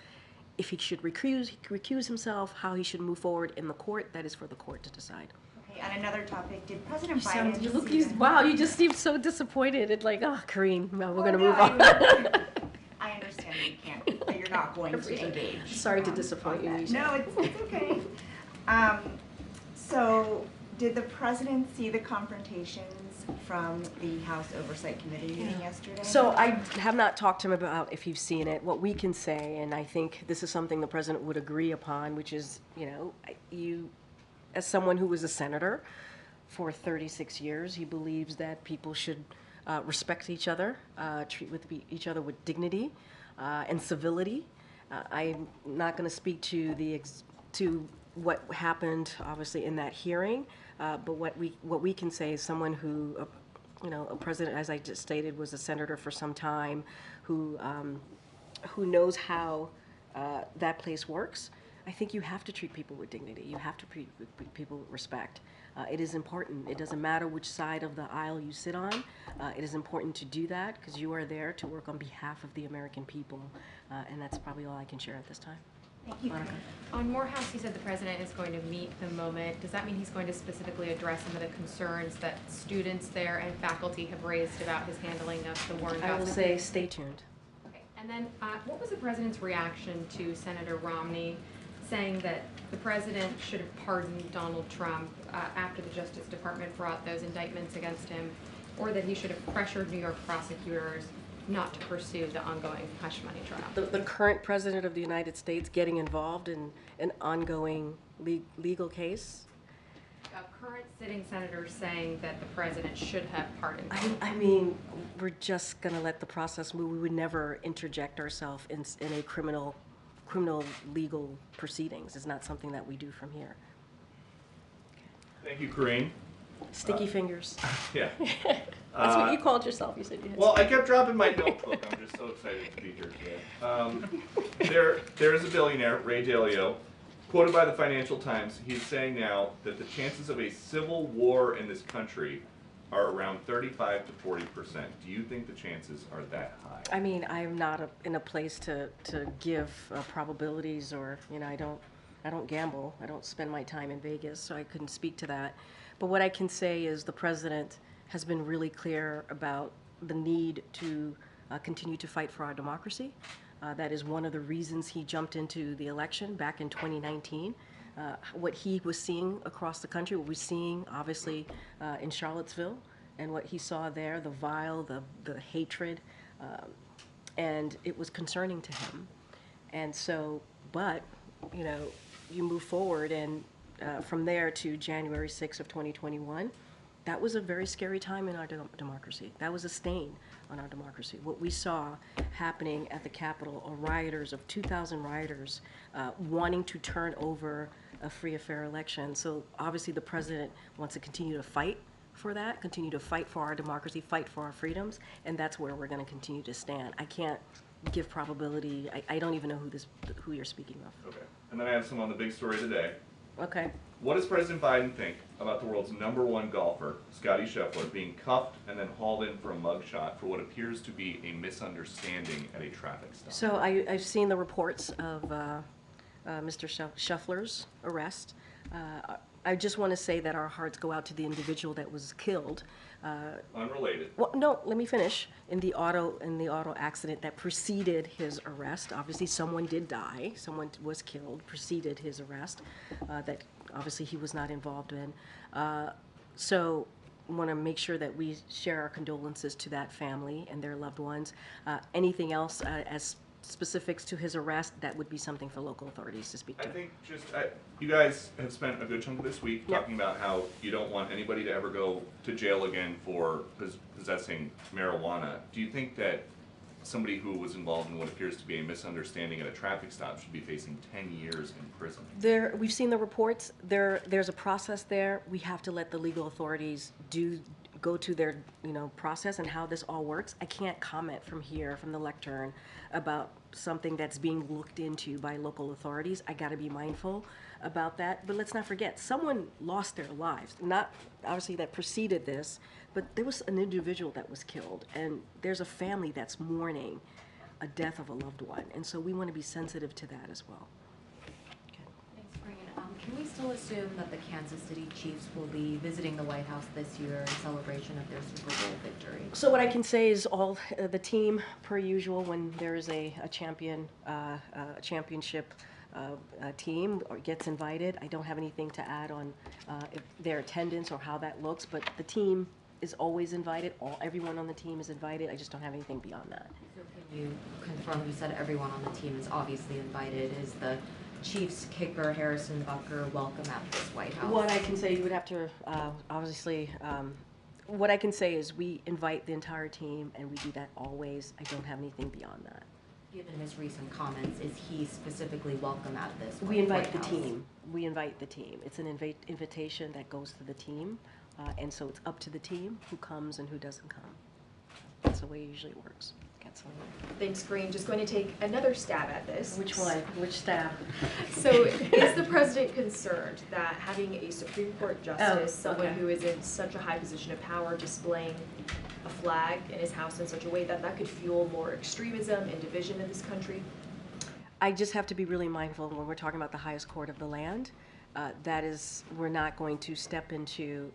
if he should recuse himself, how he should move forward in the court. That is for the court to decide. Okay, on another topic, did President Biden you just seem so disappointed. It's like, Karine, we're going to move on. I understand that you can't, that you're not going to engage. Sorry to disappoint you. No, it's okay. So, did the president see the confrontations from the House Oversight Committee meeting yesterday? So I have not talked to him about if you've seen it. What we can say, and I think this is something the president would agree upon, which is, you, as someone who was a senator for 36 years, he believes that people should respect each other, treat each other with dignity and civility. I'm not going to speak to what happened, obviously, in that hearing. But what we can say is someone who, a president, as I just stated, was a senator for some time, who knows how that place works. I think you have to treat people with dignity. You have to treat people with respect. It is important. It doesn't matter which side of the aisle you sit on. It is important to do that because you are there to work on behalf of the American people. And that's probably all I can share at this time. Thank you. Monica. On Morehouse, you said the president is going to meet the moment. Does that mean he's going to specifically address some of the concerns that students there and faculty have raised about his handling of the war in Gaza? I will say stay tuned. Okay. And then what was the president's reaction to Senator Romney saying that the president should have pardoned Donald Trump after the Justice Department brought those indictments against him, or that he should have pressured New York prosecutors not to pursue the ongoing hush money trial? The current president of the United States getting involved in an ongoing legal case? A current sitting senator saying that the president should have pardoned him. I mean, we're just going to let the process move. We would never interject ourselves in a criminal legal proceedings. It's not something that we do from here. Thank you, Karine. Sticky fingers. Yeah. That's what you called yourself. You said you had. Well, I kept dropping my notebook. I'm just so excited to be here today. There is a billionaire, Ray Dalio, quoted by the Financial Times. He's saying now that the chances of a civil war in this country are around 35 to 40%. Do you think the chances are that high? I mean, I'm not in a place to give probabilities, or I don't gamble. I don't spend my time in Vegas, so I couldn't speak to that. But what I can say is the president has been really clear about the need to continue to fight for our democracy. That is one of the reasons he jumped into the election back in 2019. What he was seeing across the country, what we're seeing obviously in Charlottesville, and what he saw there, the vile, the hatred, and it was concerning to him. And so, but, you move forward, and from there to January 6th of 2021, that was a very scary time in our democracy. That was a stain on our democracy. What we saw happening at the Capitol, rioters of 2,000 rioters wanting to turn over a free and fair election. So obviously the president wants to continue to fight for that, continue to fight for our democracy, fight for our freedoms, and that's where we're going to continue to stand. I can't give probability. I don't even know who you're speaking of. Okay. And then I have some on the big story of the day. Okay. What does President Biden think about the world's #1 golfer, Scottie Scheffler, being cuffed and then hauled in for a mugshot for what appears to be a misunderstanding at a traffic stop? So I've seen the reports of Mr. Scheffler's arrest. I just want to say that our hearts go out to the individual that was killed. Unrelated. Well, no, let me finish. In the auto accident that preceded his arrest, obviously someone did die, someone was killed, preceded his arrest, that obviously he was not involved in. So want to make sure that we share our condolences to that family and their loved ones. Anything else as specifics to his arrest, that would be something for local authorities to speak to. I think you guys have spent a good chunk of this week talking about how you don't want anybody to ever go to jail again for possessing marijuana. Do you think that somebody who was involved in what appears to be a misunderstanding at a traffic stop should be facing 10 years in prison? We've seen the reports. There's a process there. We have to let the legal authorities go to their process and how this all works. I can't comment from here, from the lectern, about something that's being looked into by local authorities. I got to be mindful about that. But let's not forget, someone lost their lives. Not obviously that preceded this, but there was an individual that was killed, and there's a family that's mourning a death of a loved one, and so we want to be sensitive to that as well. Thanks, Karine. Can we still assume that the Kansas City Chiefs will be visiting the White House this year in celebration of their Super Bowl victory? So what I can say is all the team, per usual, when there is a championship team or gets invited. I don't have anything to add on if their attendance or how that looks, but the team is always invited. Everyone on the team is invited. I just don't have anything beyond that. So can you confirm, you said everyone on the team is obviously invited. Is the Chiefs kicker Harrison Butker welcome at this White House? What I can say, you would have to obviously, what I can say is we invite the entire team, and we do that always. I don't have anything beyond that. Given his recent comments, is he specifically welcome at this We invite White the House? team. We invite the team. It's an invitation that goes to the team, and so it's up to the team who comes and who doesn't come. That's the way it usually works. Thanks, Karine. Just going to take another stab at this. Which one? Which stab? So, is the president concerned that having a Supreme Court justice, someone who is in such a high position of power, displaying a flag in his house in such a way that that could fuel more extremism and division in this country? I just have to be really mindful when we're talking about the highest court of the land. That is, we're not going to step into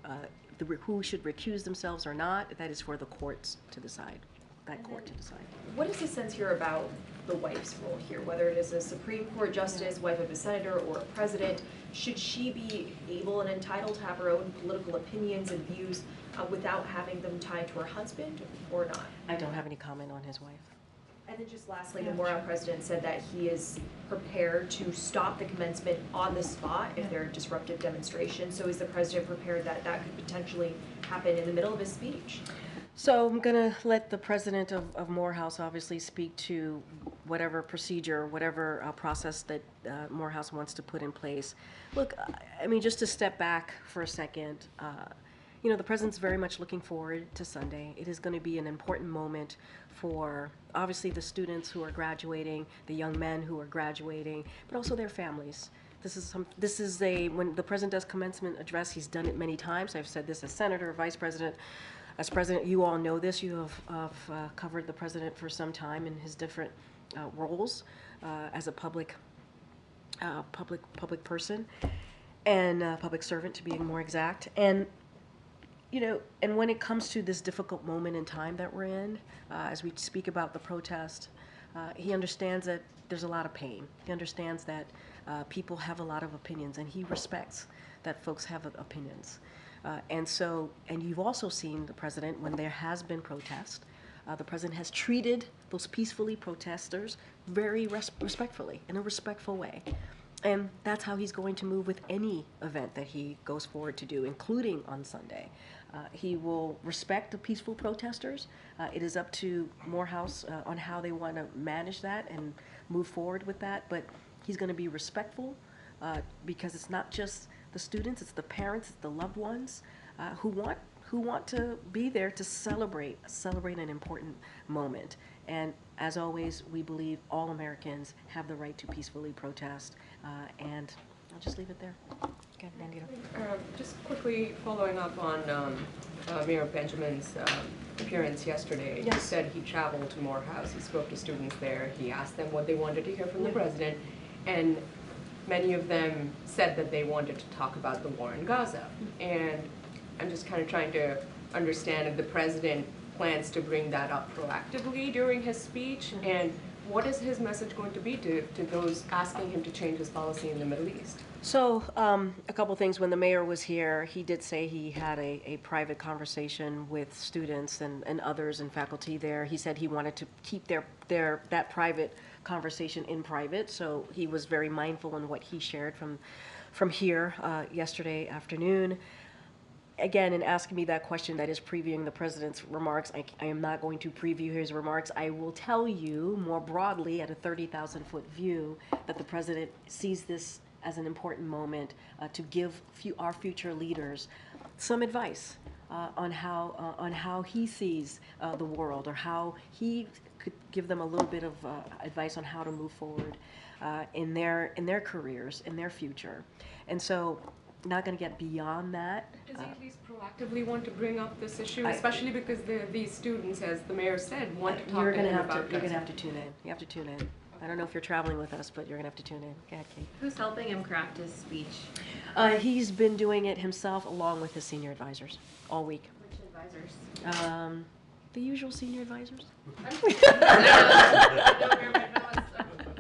who should recuse themselves or not. That is for the courts to decide. That court to decide. What is the sense here about the wife's role here? Whether it is a Supreme Court justice, wife of a senator, or a president, should she be able and entitled to have her own political opinions and views without having them tied to her husband, or not? I don't have any comment on his wife. And then just lastly, the Morehouse president said that he is prepared to stop the commencement on the spot if there are disruptive demonstrations. So is the president prepared that that could potentially happen in the middle of his speech? So I'm going to let the president of Morehouse obviously speak to whatever procedure, whatever process that Morehouse wants to put in place. Look, I mean, just to step back for a second, the president's very much looking forward to Sunday. It is going to be an important moment for, obviously, the students who are graduating, the young men who are graduating, but also their families. When the president does commencement address, he's done it many times. I've said this as senator, vice president. As president, you all know this. You have covered the president for some time in his different roles as a public person and public servant, to be more exact. And and when it comes to this difficult moment in time that we're in, as we speak about the protest, he understands that there's a lot of pain. He understands that people have a lot of opinions, and he respects that folks have opinions. And you've also seen the president, when there has been protest, the president has treated those peacefully protesters very respectfully, in a respectful way. And that's how he's going to move with any event that he goes forward to do, including on Sunday. He will respect the peaceful protesters. It is up to Morehouse on how they want to manage that and move forward with that. But he's going to be respectful because it's not just the students, it's the parents, it's the loved ones who want to be there to celebrate an important moment. And as always, we believe all Americans have the right to peacefully protest. And I'll just leave it there. Okay, Nandita. Just quickly following up on Mayor Benjamin's appearance yesterday. Yes. He said he traveled to Morehouse. He spoke to students there. He asked them what they wanted to hear from the president. And many of them said that they wanted to talk about the war in Gaza. And I'm just kind of trying to understand if the president plans to bring that up proactively during his speech, and what is his message going to be to those asking him to change his policy in the Middle East? So, a couple things. When the mayor was here, he did say he had a private conversation with students and others and faculty there. He said he wanted to keep that private conversation in private, so he was very mindful in what he shared from here yesterday afternoon. Again, in asking me that question, that is previewing the president's remarks. I am not going to preview his remarks. I will tell you more broadly at a 30,000-foot view that the president sees this as an important moment to give our future leaders some advice on how he sees the world, or how he could give them a little bit of advice on how to move forward in their careers, in their future. And so, not going to get beyond that. Does he at least proactively want to bring up this issue, especially because these students, as the mayor said, want to talk to him about Gaza? You're going to have to tune in. You have to tune in. I don't know if you're traveling with us, but you're going to have to tune in. Go ahead, Kate. Who's helping him craft his speech? He's been doing it himself along with his senior advisors all week. Which advisors? The usual senior advisors.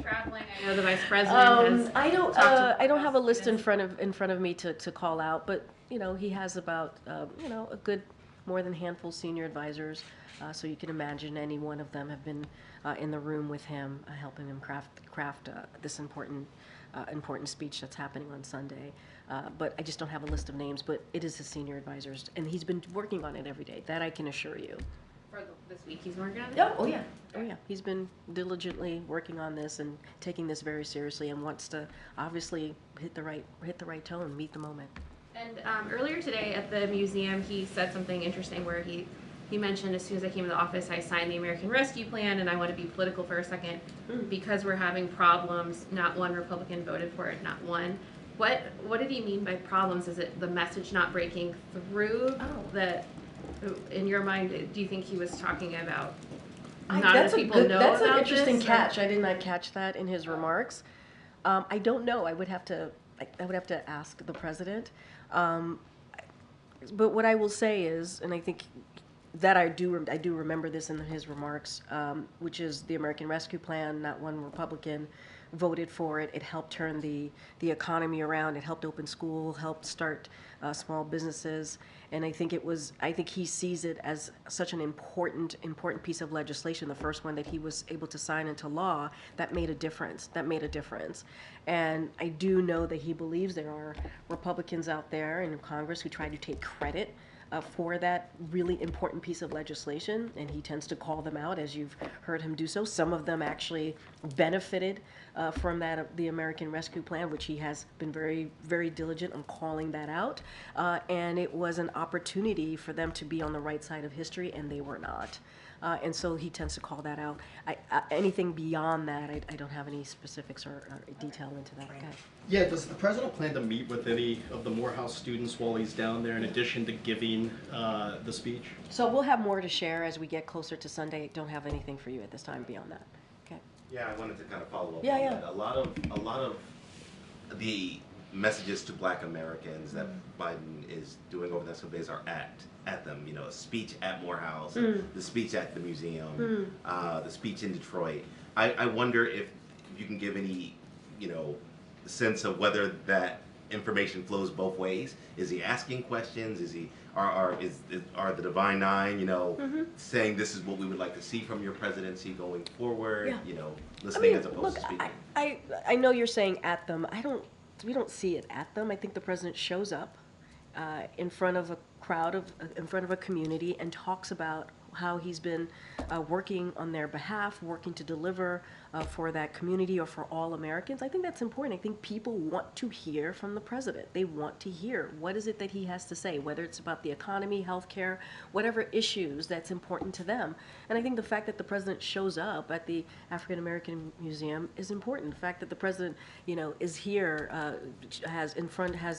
Traveling. I know the vice president has I don't have a list in front of me to call out, but he has about a good more than handful senior advisors, so you can imagine any one of them have been in the room with him, helping him craft this important speech that's happening on Sunday. But I just don't have a list of names, but it is his senior advisors, and he's been working on it every day. That I can assure you. For this week, he's working on it? Oh yeah. He's been diligently working on this and taking this very seriously, and wants to obviously hit the right tone, meet the moment. And earlier today at the museum, he said something interesting where he mentioned, as soon as I came into the office, I signed the American Rescue Plan, and I want to be political for a second because we're having problems. Not one Republican voted for it, not one. What did he mean by problems? Is it the message not breaking through? That, in your mind, do you think he was talking about not enough people know about this? That's an interesting catch. I did not catch that in his remarks. I don't know. I would have to ask the president. But what I will say is, and I think that I do remember this in his remarks, which is the American Rescue Plan. Not one Republican voted for it. It helped turn the economy around. It helped open school, helped start small businesses, and I think he sees it as such an important piece of legislation. The first one that he was able to sign into law that made a difference. And I do know that he believes there are Republicans out there in Congress who try to take credit for that really important piece of legislation, and he tends to call them out, as you've heard him do so. Some of them actually benefited from the American Rescue Plan, which he has been very, very diligent on calling that out. And it was an opportunity for them to be on the right side of history, and they were not. And so he tends to call that out. Anything beyond that, I don't have any specifics or detail into that. Okay. Yeah, does the president plan to meet with any of the Morehouse students while he's down there, in addition to giving the speech? So we'll have more to share as we get closer to Sunday. I don't have anything for you at this time beyond that. Okay. Yeah, I wanted to kind of follow up on Yeah. that. A lot of the messages to Black Americans that Biden is doing over the next couple days are at them. A speech at Morehouse, the speech at the museum, the speech in Detroit. I wonder if you can give any, sense of whether that information flows both ways. Is he asking questions? Are the Divine Nine, saying this is what we would like to see from your presidency going forward? Listening as opposed to speaking. I know you're saying at them. We don't see it at them. I think the president shows up in front of a crowd in front of a community, and talks about how he's been working on their behalf, working to deliver for that community or for all Americans. I think that's important. I think people want to hear from the president. They want to hear what is it that he has to say, whether it's about the economy, healthcare, whatever issues that's important to them. And I think the fact that the president shows up at the African American Museum is important. The fact that the president, is here,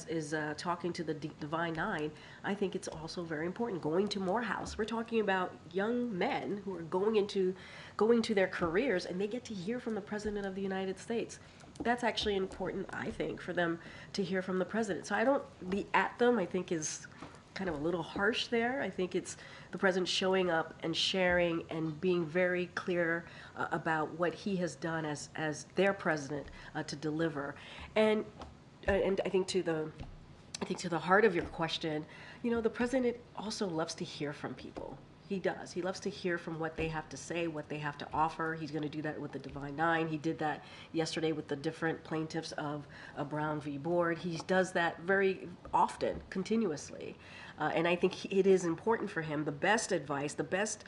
is talking to the Divine Nine, I think it's also very important. Going to Morehouse, we're talking about young men who are going to their careers, and they get to hear from the President of the United States. that's actually important, I think, for them to hear from the president. So I don't, the at them, I think, is kind of a little harsh there. I think it's the president showing up and sharing and being very clear about what he has done as their president to deliver. And I think to the heart of your question, you know, the president also loves to hear from people. He does. He loves to hear from what they have to say, what they have to offer. He's going to do that with the Divine Nine. He did that yesterday with the different plaintiffs of Brown v. Board. He does that very often, continuously. And I think it is important for him. The best advice, the best,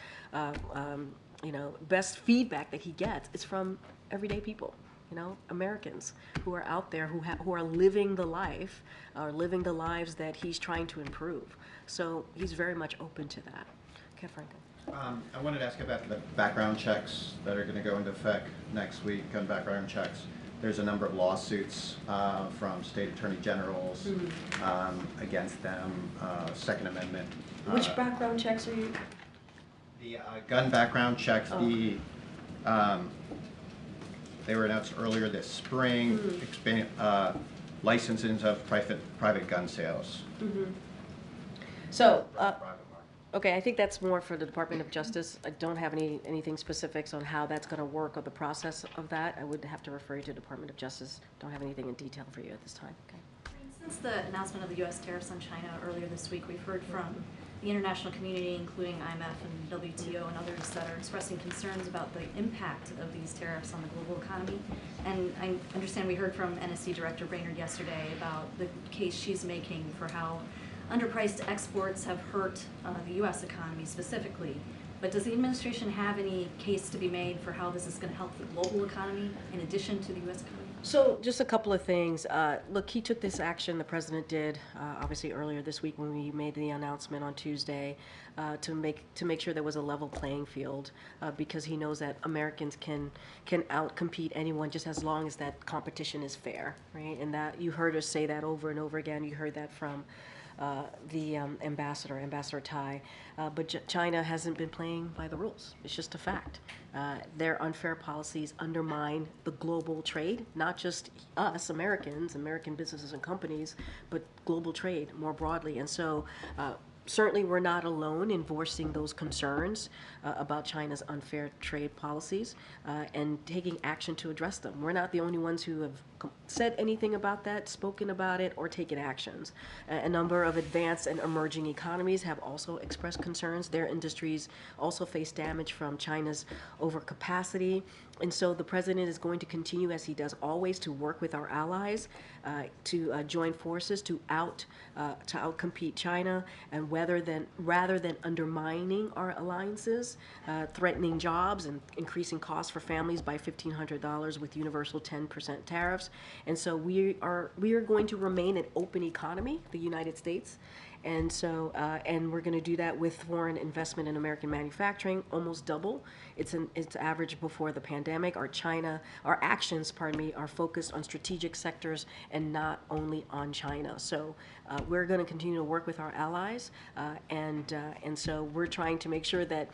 best feedback that he gets is from everyday people. You know, Americans who are out there who are living the life, are living the lives that he's trying to improve. So he's very much open to that. Okay, Franco. I wanted to ask about the background checks that are going to go into effect next week, gun background checks. There's a number of lawsuits from state attorney generals against them, Second Amendment. Which background checks are you? The gun background checks, they were announced earlier this spring, licensing of private gun sales. So, okay, I think that's more for the Department of Justice. I don't have anything specifics on how that's going to work or the process of that. I would have to refer you to Department of Justice. Don't have anything in detail for you at this time. Okay. Since the announcement of the U.S. tariffs on China earlier this week, we've heard from the international community, including IMF and WTO and others, that are expressing concerns about the impact of these tariffs on the global economy. And I understand we heard from NSC Director Brainerd yesterday about the case she's making for how underpriced exports have hurt the U.S. economy specifically. But does the administration have any case to be made for how this is going to help the global economy in addition to the U.S. economy? So just a couple of things. Look, he took this action, the president did, obviously earlier this week when we made the announcement on Tuesday, to make sure there was a level playing field, because he knows that Americans can outcompete anyone just as long as that competition is fair, right? And that you heard us say that over and over again. You heard that from the Ambassador Tai, but China hasn't been playing by the rules. It's just a fact. Their unfair policies undermine the global trade, not just us, Americans, American businesses and companies, but global trade more broadly. And so certainly we're not alone in voicing those concerns about China's unfair trade policies and taking action to address them. We're not the only ones who have said anything about that, spoken about it, or taken actions. A number of advanced and emerging economies have also expressed concerns. Their industries also face damage from China's overcapacity. And so the president is going to continue, as he does always, to work with our allies to join forces to outcompete China, and rather than undermining our alliances, threatening jobs and increasing costs for families by $1,500 with universal 10% tariffs. And so we are going to remain an open economy, the United States. And so, and we're going to do that with foreign investment in American manufacturing, almost double its average before the pandemic. Our actions, are focused on strategic sectors and not only on China. So we're going to continue to work with our allies, and so we're trying to make sure that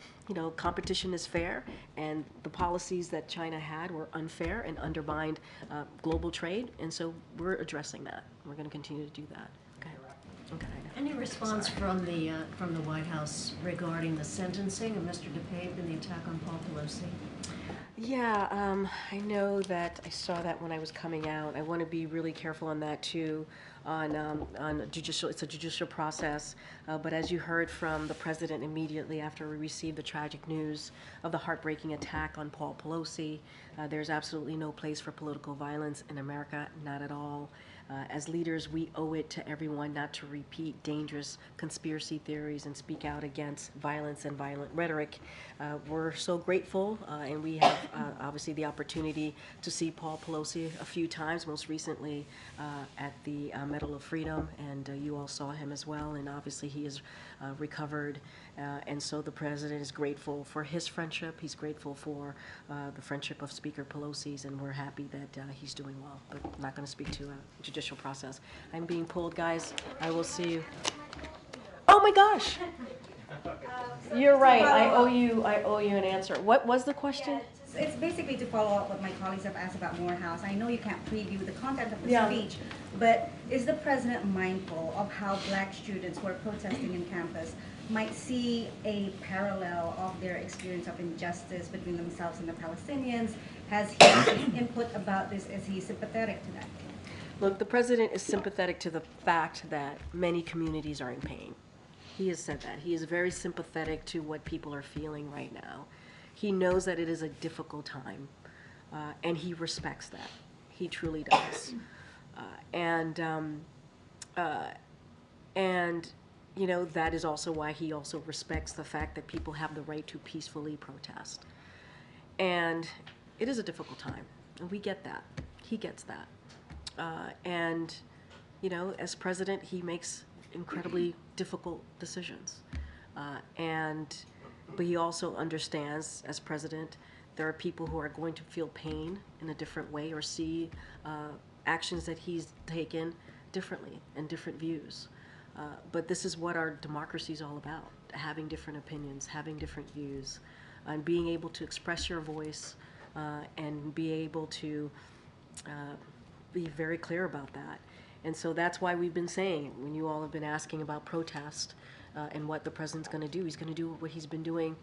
competition is fair, and the policies that China had were unfair and undermined global trade, and so we're addressing that. We're going to continue to do that. Okay. Any response from the White House regarding the sentencing of Mr. DePape and the attack on Paul Pelosi? Yeah, I know that I saw that when I was coming out. I want to be really careful on that too. On judicial, it's a judicial process. But as you heard from the president immediately after we received the tragic news of the heartbreaking attack on Paul Pelosi, there's absolutely no place for political violence in America, not at all. As leaders, we owe it to everyone not to repeat dangerous conspiracy theories and speak out against violence and violent rhetoric. We're so grateful, and we have obviously the opportunity to see Paul Pelosi a few times, most recently at the Medal of Freedom, and you all saw him as well, and obviously he is recovered. And so the president is grateful for his friendship. He's grateful for the friendship of Speaker Pelosi's, and we're happy that he's doing well. But I'm not going to speak to a judicial process. I'm being pulled, guys. I will see you. Oh my gosh! You're right. I owe you an answer. What was the question? Yeah, So it's basically to follow up what my colleagues have asked about Morehouse. I know you can't preview the content of the Yeah. speech, but is the president mindful of how black students who are protesting in campus might see a parallel of their experience of injustice between themselves and the Palestinians? Has he input about this? Is he sympathetic to that? Look, the president is sympathetic to the fact that many communities are in pain. He has said that. He is very sympathetic to what people are feeling right now. He knows that it is a difficult time, and he respects that. He truly does. And you know, that is also why he also respects the fact that people have the right to peacefully protest. And it is a difficult time, and we get that. He gets that. And, you know, as president, he makes incredibly difficult decisions. But he also understands, as president, there are people who are going to feel pain in a different way or see actions that he's taken differently and different views. But this is what our democracy is all about, having different opinions, having different views, and being able to express your voice and be able to be very clear about that. And so that's why we've been saying, when you all have been asking about protest and what the president's going to do, he's going to do what he's been doing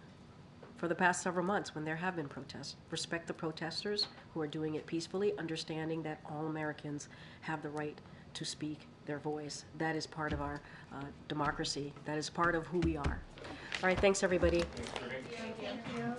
for the past several months when there have been protests. Respect the protesters who are doing it peacefully, understanding that all Americans have the right to speak their voice. That is part of our democracy. That is part of who we are. All right, thanks everybody. Thanks, Karine. Thank you.